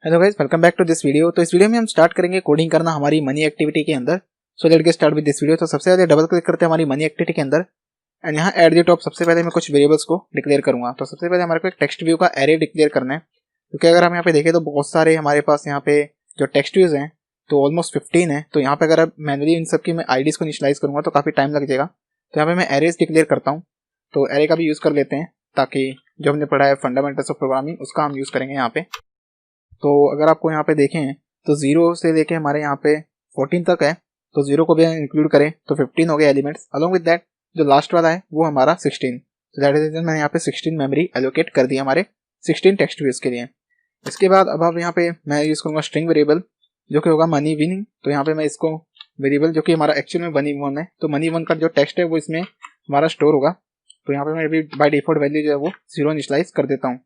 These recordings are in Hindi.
Hello guys, welcome back to this video. तो इस वीडियो में हम स्टार्ट करेंगे कोडिंग करना हमारी मनी एक्टिविटी के अंदर। So let's get start with this video. तो सबसे पहले डबल क्लिक करते हैं हमारी मनी एक्टिविटी के अंदर एंड यहाँ एट द टॉप सबसे पहले मैं कुछ वेरिएबल्स को डिक्लेयर करूंगा। तो सबसे पहले हमारे को एक टेक्स्ट व्यू का एरे डिक्लेयर करना है, क्योंकि अगर हम यहाँ पे देखें तो बहुत सारे हमारे पास यहाँ पे जो टेक्स्ट व्यूज हैं तो ऑलमोस्ट 15 है। तो यहाँ पे अगर मैनुअली इन सब की मैं आईडीज को इनिशियलाइज करूंगा तो काफी टाइम लग जाएगा। तो यहाँ पे मैं एरेज डिक्लेयर करता हूँ। तो एरे का भी यूज कर लेते हैं ताकि जो हमने पढ़ा है फंडामेंटल्स ऑफ प्रोग्रामिंग उसका हम यूज करेंगे यहाँ पे। तो अगर आपको यहाँ पे देखें तो 0 से लेके हमारे यहाँ पे 14 तक है, तो 0 को भी इंक्लूड करें तो 15 हो गए एलिमेंट्स। अलॉन्ग विद दैट जो लास्ट वाला है वो हमारा 16। तो दैट इज मैंने यहाँ पे 16 मेमोरी एलोकेट कर दी हमारे 16 टेक्स्ट व्यूज के लिए। इसके बाद अब यहाँ पे मैं यूज करूंगा स्ट्रिंग वेरिएबल जो कि होगा मनी विनिंग। तो यहाँ पे मैं इसको वेरिएबल जो कि हमारा एक्चुअल में मनी वन है, तो मनी वन का जो टेक्स्ट है वो इसमें हमारा स्टोर होगा। तो यहाँ पे मैं अभी बाय डिफॉल्ट वैल्यू जो है वो 0 इनिशियलाइज कर देता हूँ।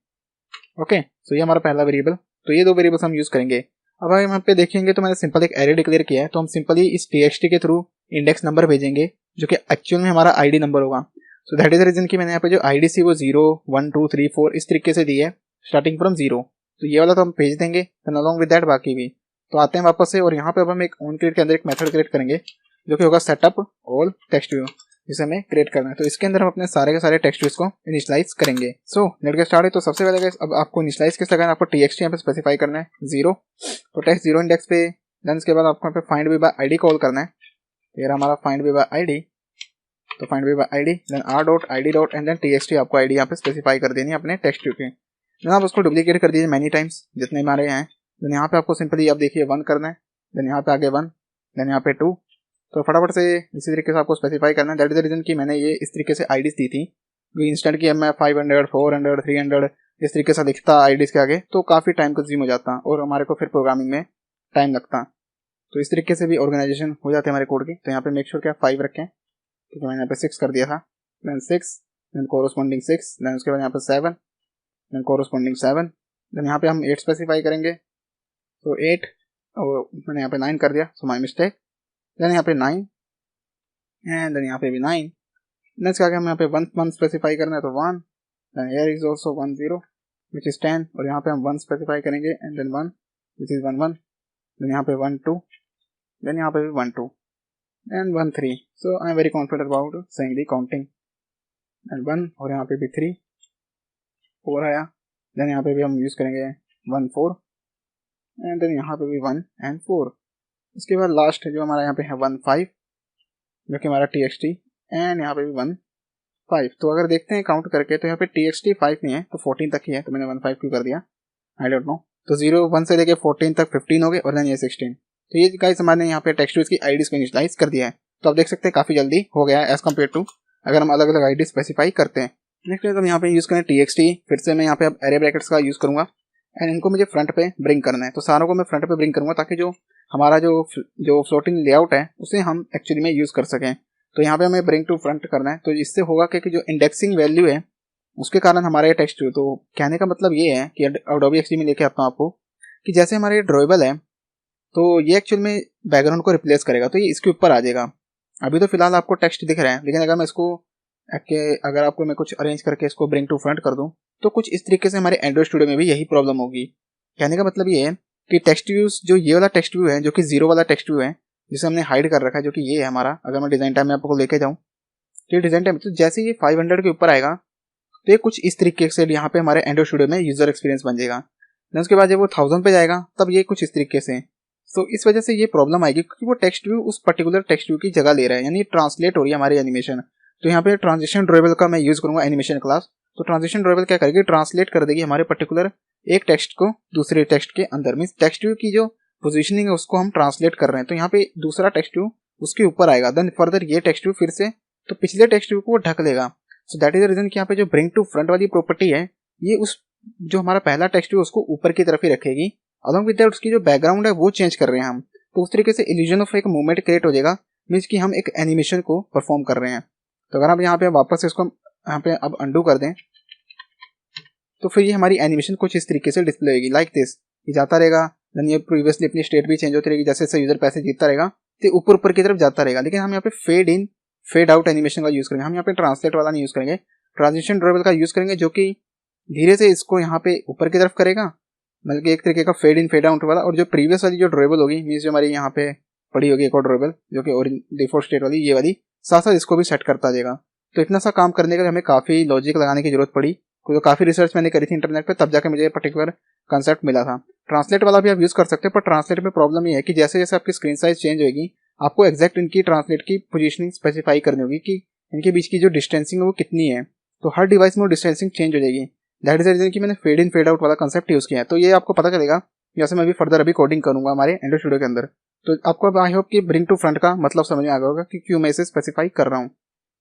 ओके, तो ये हमारा पहला वेरिएबल। तो ये दो वेरिएबल्स हम यूज करेंगे। अब हम यहाँ पे देखेंगे तो मैंने सिंपल एक एरे डिक्लेयर किया है, तो हम सिंपली इस txt के थ्रू इंडेक्स नंबर भेजेंगे जो कि एक्चुअल में हमारा आईडी नंबर होगा। So that is the reason कि मैंने यहाँ पे जो आईडी सी वो 0 1 2 3 4 इस तरीके से दी है स्टार्टिंग फ्रॉम 0। तो ये वाला तो हम भेज देंगे, देन अलॉन्ग विद दैट बाकी भी। तो आते हैं वापस से और यहाँ पे अब हम एक ऑन क्रिएट के अंदर एक मेथड क्रिएट करेंगे जो कि होगा सेटअप ऑल टेक्स्ट व्यू, जिसे हमें क्रिएट करना है। तो इसके अंदर हम अपने सारे के सारे टेक्स्ट व्यूज को इनिशियलाइज करेंगे। So let's get started. तो सबसे पहले अब आपको इनिशियलाइज किस लगाना है, आपको txt यहाँ पे स्पेसिफाई करना है 0। तो टेक्स्ट 0 इंडेक्स पे, देन इसके बाद आपको यहाँ पे फाइंड बाय आईडी कॉल करना है। तो ये हमारा फाइंड बाय आईडी। तो find by ID then r.id. And then txt आपको आईडी यहाँ पे स्पेसिफाई कर देनी है अपने टेक्स्ट व्यू के। देन आप उसको डुप्लीकेट कर दीजिए मैनी टाइम्स जितने हमारे हैं। देन यहाँ पे आपको सिंपली आप देखिए 1 करना है, देन यहाँ पे आगे 1, देन यहाँ पे 2। तो फटाफट से इसी तरीके से आपको स्पेसिफाई करना है। दैट इज द रीजन कि मैंने ये इस तरीके से आईडीज दी थी। इंस्टेंट की मैं 500 400 300 इस तरीके से लिखता आईडीज के आगे तो काफ़ी टाइम कंज्यूम हो जाता और हमारे को फिर प्रोग्रामिंग में टाइम लगता। तो इस तरीके से भी ऑर्गेनाइजेशन हो जाते हैं हमारे कोड की। तो यहाँ पे मेक श्योर क्या 5 रखें, क्योंकि मैंने यहाँ पे 6 कर दिया था। देन 6, देन कोरोस्पॉन्डिंग 6, देन उसके बाद यहाँ पे 7, देन कोरोस्पॉन्डिंग 7, देन यहाँ पे हम 8 स्पेसिफाई करेंगे। तो 8 और मैंने यहाँ पे 9 कर दिया, सो माई मिस्टेक। देन यहाँ पे 9 एंड देन यहाँ पे भी 9। नेक्स्ट आगे हम यहाँ पे 1 स्पेसिफाई करना है, तो 1, then here is also 1 0 which is 10, और यहाँ पे हम 1 स्पेसिफाई करेंगे and then 1 which is 1 1, then यहाँ पे 1 2, देन यहाँ पे भी 1 2 and 1 3। So I am very confident about saying the counting and 1, और यहाँ पे भी 3 4 आया। देन यहाँ पे भी हम यूज करेंगे 1 4 एंड देन यहाँ पे भी 1 एंड 4। इसके बाद लास्ट जो हमारा यहाँ पे है 1 5 जो कि हमारा txt एंड यहाँ पे भी 1 5। तो अगर देखते हैं काउंट करके तो यहाँ पे txt 5 नहीं है तो 14 तक ही है, तो मैंने 1 5 क्यों कर दिया आई डोंट नो। तो 0 1 से लेके 14 तक 15 हो गए और देन ये 16। तो ये गाइस हमारे यहाँ पे टेक्स्ट की आईडीज को इनिशियलाइज कर दिया है। तो आप देख सकते हैं काफी जल्दी हो गया है एज कम्पेयर टू अगर हम अलग अलग आईडी स्पेसिफाई करते हैं। नेक्स्ट हम यहाँ पे यूज करें txt, फिर से मैं यहाँ पे अब एरे ब्रैकेट्स का यूज करूंगा एंड इनको मुझे फ्रंट पे ब्रिंग करना है। तो सारों को मैं फ्रंट पे ब्रिंग करूंगा ताकि जो हमारा जो फ्लोटिंग लेआउट है उसे हम एक्चुअली में यूज कर सकें। तो यहाँ पे हमें ब्रिंग टू फ्रंट करना है। तो इससे होगा कि जो इंडेक्सिंग वैल्यू है उसके कारण हमारा ये टेक्स्ट, तो कहने का मतलब ये है कि Adobe XD में लेके आता हूँ आपको कि जैसे हमारे ये ड्रॉएबल है तो ये एक्चुअल में बैकग्राउंड को रिप्लेस करेगा, तो ये इसके ऊपर आ जाएगा। अभी तो फिलहाल आपको टेक्स्ट दिख रहा है, लेकिन अगर मैं इसको अगर आपको मैं कुछ अरेंज करके इसको ब्रिंग टू फ्रंट कर दूं तो कुछ इस तरीके से हमारे एंड्रॉइड स्टूडियो में भी यही प्रॉब्लम होगी। कहने का मतलब ये है कि टेक्स्ट व्यूज जो ये वाला टेक्स्ट व्यू है जो कि 0 वाला टेक्स्ट व्यू है जिसे हमने हाइड कर रखा है जो कि ये है हमारा, अगर मैं डिजाइन टाइम में आपको लेके जाऊं तो ये डिजाइन टाइम तो जैसे ये 500 के ऊपर आएगा तो ये कुछ इस तरीके से यहाँ पे हमारे एंड्रॉइड स्टूडियो में यूजर एक्सपीरियंस बन जाएगा। देन उसके बाद जब वो 1000 पे जाएगा तब ये कुछ इस तरीके से। तो इस वजह से ये प्रॉब्लम आएगी क्योंकि वो टेक्स्ट व्यू उस पर्टिकुलर टेक्स्ट व्यू की जगह ले रहा है, यानी ट्रांसलेट हो रही है हमारी एनिमेशन। तो यहाँ पे ट्रांजिशन ड्रॉएबल का मैं यूज करूंगा एनिमेशन क्लास। तो ट्रांजिशन ड्रॉएबल क्या करेगी, ट्रांसलेट कर देगी हमारे पर्टिकुलर एक टेक्स्ट को दूसरे टेक्स्ट के अंदर। मींस टेक्स्ट व्यू की जो पोजीशनिंग है उसको हम ट्रांसलेट कर रहे हैं, तो यहाँ पे दूसरा टेक्स्ट व्यू उसके ऊपर आएगा। देन फर्दर ये टेक्स्ट व्यू फिर से तो पिछले टेक्स्ट व्यू को ढक लेगा। So that is the reason कि यहाँ पे जो ब्रिंग टू फ्रंट वाली प्रॉपर्टी है ये उस जो हमारा पहला टेक्स्ट व्यू उसको ऊपर की तरफ ही रखेगी। अलॉन्ग विद दैट उसकी जो बैकग्राउंड है वो चेंज कर रहे हैं हम, तो उस तरीके से इल्यूजन ऑफ एक मूवमेंट क्रिएट हो जाएगा, मीन्स कि हम एक एनिमेशन को परफॉर्म कर रहे हैं। तो अगर आप यहाँ पे वापस इसको यहाँ पे अब अंडू कर दें तो फिर ये हमारी एनिमेशन कुछ इस तरीके से डिस्प्ले होगी लाइक दिस। ये जाता रहेगा, देन ये प्रीवियसली अपनी स्टेट भी चेंज होती रहेगी, जैसे जैसे यूजर पैसे जीतता रहेगा तो ऊपर ऊपर की तरफ जाता रहेगा। लेकिन हम यहाँ पे fade in fade out animation का यूज करेंगे, हम यहाँ पे ट्रांसलेट वाला नहीं यूज करेंगे, ट्रांजिशन ड्रॉएबल का यूज करेंगे जो कि धीरे से इसको यहाँ पे ऊपर की तरफ करेगा मतलब कि एक तरीके का फेड इन फेड आउट वाला। और जो प्रीवियस वाली जो ड्यूरेबल होगी मीन्स जो हमारी यहाँ पे पड़ी होगी एक और ड्यूरेबल जो कि डिफॉल्ट स्टेट वाली, ये वाली साथ साथ इसको भी सेट करता जाएगा। तो इतना सा काम करने के लिए हमें काफ़ी लॉजिक लगाने की जरूरत पड़ी, क्योंकि काफ़ी रिसर्च मैंने करी थी इंटरनेट पे, तब जाकर मुझे पर्टिकुलर कंसेप्ट मिला था। ट्रांसलेट वाला भी आप यूज़ कर सकते हैं, पर ट्रांसलेट में प्रॉब्लम ये है कि जैसे जैसे आपकी स्क्रीन साइज चेंज होगी आपको एक्जैक्ट इनकी ट्रांसलेट की पोजीशनिंग स्पेसिफाई करनी होगी कि इनके बीच की जो डिस्टेंसिंग है वो कितनी है। तो हर डिवाइस में वो डिस्टेंसिंग चेंज हो जाएगी। दैट इज द रीजन कि मैंने फेड इन फेड आउट वाला कंसेप्ट यूज़ किया है। तो ये आपको पता चलेगा जैसे मैं अभी फर्दर अभी कोडिंग करूंगा हमारे एंड्रॉइड स्टूडियो के अंदर। तो आपको अब आई होप कि ब्रिंग टू फ्रंट का मतलब समझ में आ गया होगा कि क्यों मैं इसे स्पेसिफाई कर रहा हूँ।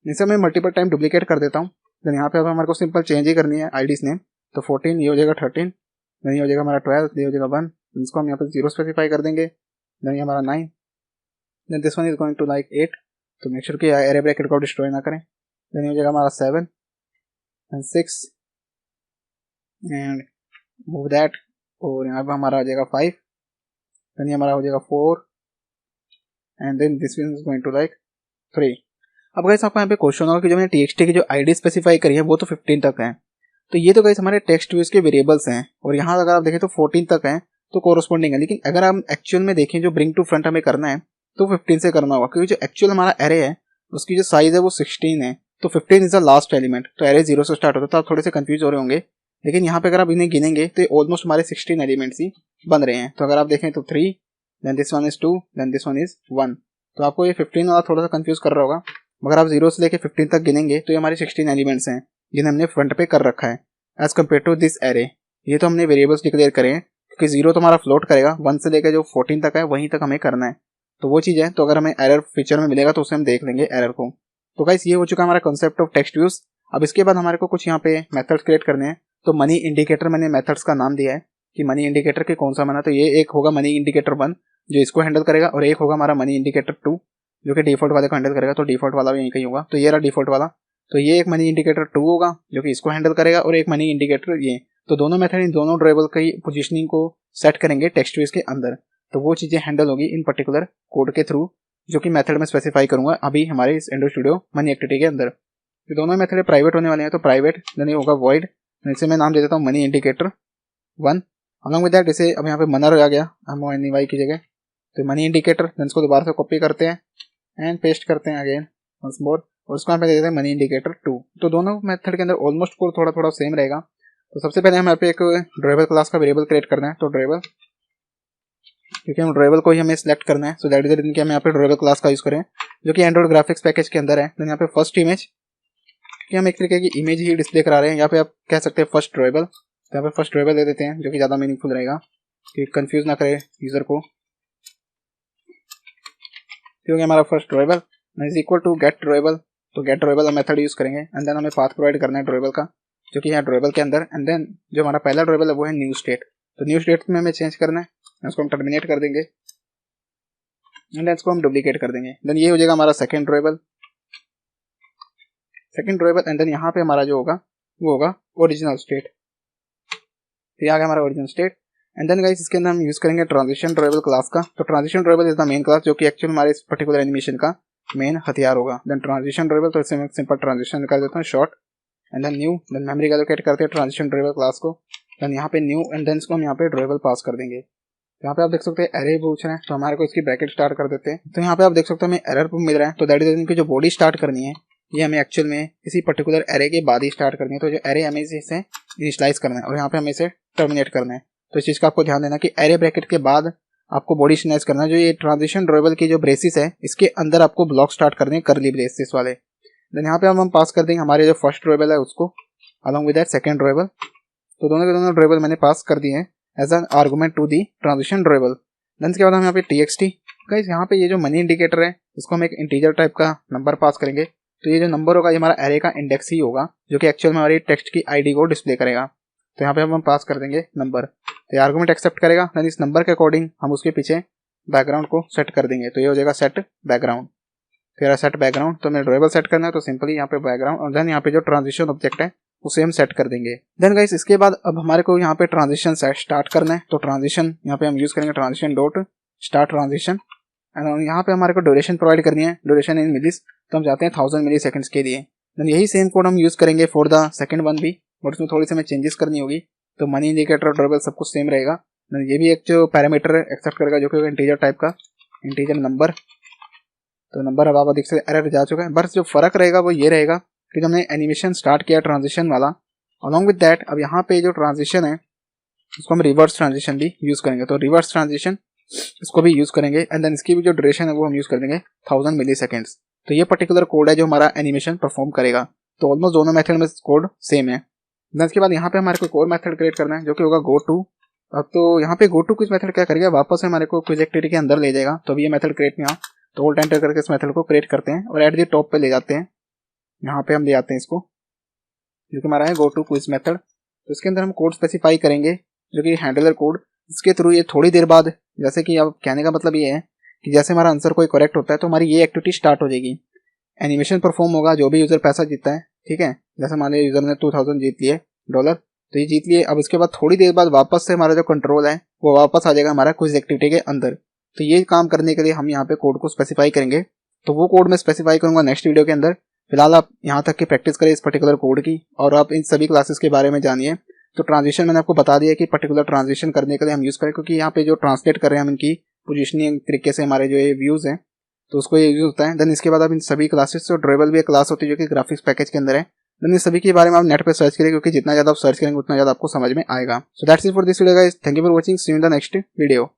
इसे मैं मल्टीपल टाइम डुप्लीकेट कर देता हूँ। देन यहाँ पे अब हमारे को सिंपल चेंज ही करनी है आईडीज नेम। तो 14 ये हो जाएगा 13, देन ये हो जाएगा हमारा 12, ये हो जाएगा 1, इसको हम यहाँ पे 0 स्पेसिफाई कर देंगे। देन ये हमारा 9, then this one is going to like 8, तो मेक श्योर कि एरे ब्रैकेट को डिस्ट्रॉय ना करें। देन ये हो जाएगा हमारा 7 एंड 6 एंड मूव दैट, और यहाँ पे हमारा आ जाएगा 5, देन ये हमारा हो जाएगा 4 and then this one is going to like 3। अब गाइस आपको यहाँ पे क्वेश्चन होगा कि जो मैंने txt की जो आईडी स्पेसिफाई करी है वो तो 15 तक है। तो ये तो गाइस हमारे टेक्स्ट व्यूज के वेरिएबल्स हैं, और यहाँ अगर आप देखें तो 14 तक है, तो कोरस्पॉन्डिंग है। लेकिन अगर हम एक्चुअल में देखें जो ब्रिंग टू फ्रंट हमें करना है तो 15 से करना होगा, क्योंकि जो एक्चुअल हमारा एरे है उसकी जो साइज है वो 16 है। तो 15 इज द लास्ट एलिमेंट, तो एरे 0 से स्टार्ट होता है। तो आप थोड़े से कंफ्यूज हो रहे होंगे, लेकिन यहाँ पे अगर आप इन्हें गिनेंगे तो ऑलमोस्ट हमारे 16 एलिमेंट्स ही बन रहे हैं। तो अगर आप देखें तो 3, then this one is 2, then this one is 1। तो आपको ये 15 वाला थोड़ा सा कंफ्यूज कर रहा होगा, मगर आप 0 से लेके 15 तक गिनेंगे तो ये हमारे 16 एलिमेंट्स हैं जिन्हें हमने फ्रंट पे कर रखा है as compare to this array. ये तो हमने वेरिएबल्स डिक्लेयर करे हैं, क्योंकि 0 तो हमारा फ्लोट करेगा, 1 से लेकर जो 14 तक है वहीं तक हमें करना है। तो वो चीज़ है, तो अगर हमें एरर फीचर में मिलेगा तो उसे हम देख लेंगे एरर को। तो गाइस ये हो चुका हमारा कॉन्सेप्ट ऑफ टेक्स्ट व्यूज। अब इसके बाद हमारे को कुछ यहाँ पे मेथड्स क्रिएट करने हैं। तो मनी इंडिकेटर मैंने मेथड्स का नाम दिया है कि मनी इंडिकेटर के कौन सा बना। तो ये एक होगा मनी इंडिकेटर 1 जो इसको हैंडल करेगा, और एक होगा हमारा मनी इंडिकेटर 2 जो कि डिफॉल्ट वाले को हैंडल करेगा। तो डिफॉल्ट वाला भी यहीं कहीं होगा, तो ये रहा डिफॉल्ट वाला। तो ये एक मनी इंडिकेटर 2 होगा जो कि इसको हैंडल करेगा, और एक मनी इंडिकेटर ये। तो दोनों मेथड इन दोनों ड्राइवेबल की पोजीशनिंग को सेट करेंगे टेक्स्ट व्यूज के अंदर। तो वो चीज़ें हैंडल होगी इन पर्टिकुलर कोड के थ्रू, जो कि मेथड में स्पेसिफाई करूंगा अभी हमारे इस एंड्रॉइड स्टूडियो मनी एक्टिविटी के अंदर। ये दोनों मेथड प्राइवेट होने वाले हैं, तो प्राइवेट देन ये होगा वॉइड, इसे मैं नाम दे देता हूँ money indicator 1। Along with that जैसे अब यहाँ पे मनर आ गया MONEY की जगह, तो मनी इंडिकेटर, देन इसको दोबारा से कॉपी करते हैं एंड पेस्ट करते हैं अगेन वंस मोर, और उसको यहाँ पे दे देते हैं मनी इंडिकेटर 2। तो दोनों मेथड के अंदर ऑलमोस्ट कोड थोड़ा थोड़ा सेम रहेगा। तो सबसे पहले हम यहाँ पे एक ड्राइवर क्लास का वेरिएबल क्रिएट करना है। तो ड्राइवर, क्योंकि हम ड्राइवर को ही हमें सेलेक्ट करना है, so that is the reason कि हम यहाँ पे ड्राइवर क्लास का यूज करें जो कि एंड्रॉइड ग्राफिक्स पैकेज के अंदर है। देन यहाँ पे फर्स्ट इमेज कि हम एक तरीके की इमेज ही डिस्प्ले करा रहे हैं, यहाँ पे आप कह सकते हैं फर्स्ट ड्राइवर। तो यहाँ पे फर्स्ट ड्राइवर दे देते हैं जो कि ज़्यादा मीनिंगफुल रहेगा कि कंफ्यूज ना करे यूजर को। क्योंकि हमारा first driver is equal to get driver, तो गेट ड्राइवर मेथड यूज करेंगे। एंड देन हमें पाथ प्रोवाइड करना है ड्राइवर का जो कि है ड्राइवर के अंदर। एंड देन जो हमारा पहला ड्राइवर है वो है न्यू स्टेट, तो न्यू स्टेट में हमें चेंज करना है, उसको हम टर्मिनेट कर देंगे एंड देन इसको हम डुप्लीकेट कर देंगे। देन ये हो जाएगा हमारा सेकंड ड्राइवर, एंड देन यहाँ पे हमारा जो होगा वो होगा ओरिजिनल स्टेट। तो ये आ गया हमारा original state. And then guys इसके अंदर हम यूज करेंगे ट्रांजिशन ड्राइवर क्लास का। तो transition driver is the main class जो कि एक्चुअल हमारे इस पर्टिकुलर एनिमेशन का मेन हथियार होगा। देन ट्रांजिशन ड्राइवर, तो इससे मैं सिंपल ट्रांजिशन निकाल देता हूँ short, and then new, then memory allocate करते हैं ट्रांजिशन ड्राइवर क्लास को। देन यहाँ पे न्यू, एंड देन इसको हम यहाँ पे ड्राइवर पास कर देंगे। यहाँ पे आप देख सकते हैं एरे पूछ रहे हैं, तो हमारे को इसकी ब्रैकेट स्टार्ट कर देते हैं। तो यहाँ पे आप देख सकते हैं हमें एरर मिल रहा है, तो दैट इज इनकी जो बॉडी स्टार्ट करनी है ये हमें एक्चुअल में इसी पर्टिकुलर एरे के बाद ही स्टार्ट करनी है। तो जो एरे हमें इसे इनिशियलाइज करना है और यहाँ पे हमें इसे टर्मिनेट करना है। तो इस चीज़ का आपको ध्यान देना कि एरे ब्रैकेट के बाद आपको बॉडी इनिशियलाइज करना है। जो ये ट्रांजिशन ड्राइवर की जो ब्रेसिस है इसके अंदर आपको ब्लॉक स्टार्ट करने हैं करली ब्रेसिस वाले। देन यहाँ पे हम पास कर देंगे हमारे जो फर्स्ट ड्राइवर है उसको along with that second driver. तो दोनों के दोनों ड्राइवर मैंने पास कर दिए हैं as an argument to the transition driver. Then इसके बाद हम यहाँ पे txt, गाइस यहाँ पे ये जो मनी इंडिकेटर है इसको हम एक इंटीजर टाइप का नंबर पास करेंगे। तो ये जो नंबर होगा ये हमारा एरे का इंडेक्स ही होगा जो कि एक्चुअल में हमारी टेक्स्ट की आईडी को डिस्प्ले करेगा। तो यहाँ पे हम पास कर देंगे नंबर, तो ये आर्गुमेंट एक्सेप्ट करेगा। देन इस नंबर के अकॉर्डिंग हम उसके पीछे बैकग्राउंड को सेट कर देंगे। तो ये हो जाएगा सेट बैकग्राउंड। फिर सेट बैकग्राउंड, तो हमें ड्राइवर सेट करना है तो सिंपली यहाँ पे बैकग्राउंड, और देन यहाँ पे जो ट्रांजिशन ऑब्जेक्ट है उसे हम सेट कर देंगे। देन गाइस इसके बाद अब हमारे को यहाँ पे ट्रांजिशन स्टार्ट करना है। तो ट्रांजिशन यहाँ पे हम यूज करेंगे transition dot start transition, and यहाँ पे हमारे को ड्यूरेशन प्रोवाइड करनी है, ड्यूरेशन इन मिलीस, तो हम चाहते हैं 1000 मिली सेकंड्स के लिए। देन यही सेम कोड हम यूज करेंगे फॉर द सेकंड वन भी, बट उसमें थोड़ी सी हमें चेंजेस करनी होगी। तो मनी इंडिकेटर और ड्यूरेबल सब कुछ सेम रहेगा। ये भी एक जो पैरामीटर एक्सेप्ट करेगा जो कि इंटीजर टाइप का, इंटीजर नंबर। तो नंबर अब आप देख सकते एरर जा चुका है। बस जो फर्क रहेगा वो ये रहेगा कि हमने एनिमेशन स्टार्ट किया ट्रांजिशन वाला, अलॉन्ग विद दैट अब यहाँ पे जो ट्रांजिशन है उसको हम रिवर्स ट्रांजिशन भी यूज करेंगे। तो रिवर्स ट्रांजिशन इसको भी यूज करेंगे एंड देन इसकी भी जो ड्यूरेशन है वो हम यूज कर देंगे 1000 मिली सेकेंड्स। तो ये पर्टिकुलर कोड है जो हमारा एनिमेशन परफॉर्म करेगा। तो ऑलमोस्ट दोनों मेथड में कोड सेम है। देन इसके बाद यहाँ पे हमारे को एक और मेथड क्रिएट करना है जो कि होगा गो टू। अब तो यहाँ पे गो टू क्विज मेथड क्या करेगा, वापस हमारे को क्विज एक्टिविटी के अंदर ले जाएगा। तो अभी ये मेथड क्रिएट नहीं हुआ, तो ऑल्ट एंटर करके इस मेथड को क्रिएट करते हैं और एट द टॉप पे ले जाते हैं। यहाँ पे हम ले आते हैं इसको जो कि हमारा है गो टू क्विज मेथड। तो इसके अंदर हम कोड स्पेसिफाई करेंगे जो कि हैंडलर कोड। इसके थ्रू ये थोड़ी देर बाद, जैसे कि अब कहने का मतलब ये है कि जैसे हमारा आंसर कोई करेक्ट होता है तो हमारी ये एक्टिविटी स्टार्ट हो जाएगी, एनिमेशन परफॉर्म होगा, जो भी यूजर पैसा जीतता है, ठीक है। जैसे मान लीजिए यूजर ने $2000 जीत लिए डॉलर, तो ये जीत लिए। अब इसके बाद थोड़ी देर बाद वापस से हमारा जो कंट्रोल है वो वापस आ जाएगा हमारा क्विज एक्टिविटी के अंदर। तो ये काम करने के लिए हम यहाँ पे कोड को स्पेसिफाई करेंगे। तो वो कोड मैं स्पेसिफाई करूंगा नेक्स्ट वीडियो के अंदर। फिलहाल आप यहाँ तक की प्रैक्टिस करें इस पर्टिकुलर कोड की और आप इन सभी क्लासेस के बारे में जानिए। तो ट्रांजिशन मैंने आपको बता दिया कि पर्टिकुलर ट्रांजिशन करने के लिए हम यूज करें, क्योंकि यहाँ पे जो ट्रांसलेट कर रहे हैं हम इनकी पोजिशनिंग तरीके से हमारे जो ये व्यूज हैं तो उसको ये यूज होता है। देन इसके बाद आप इन सभी क्लासेस से ड्यूरेबल भी एक क्लास होती है जो कि ग्राफिक्स पैकेज के अंदर है। देन इस सभी के बारे में आप नेट पे सर्च करें, क्योंकि जितना ज्यादा आप सर्च करेंगे उतना ज्यादा आपको समझ में आएगा। So that's it for this video guys, thank you for watching, see you in the next video.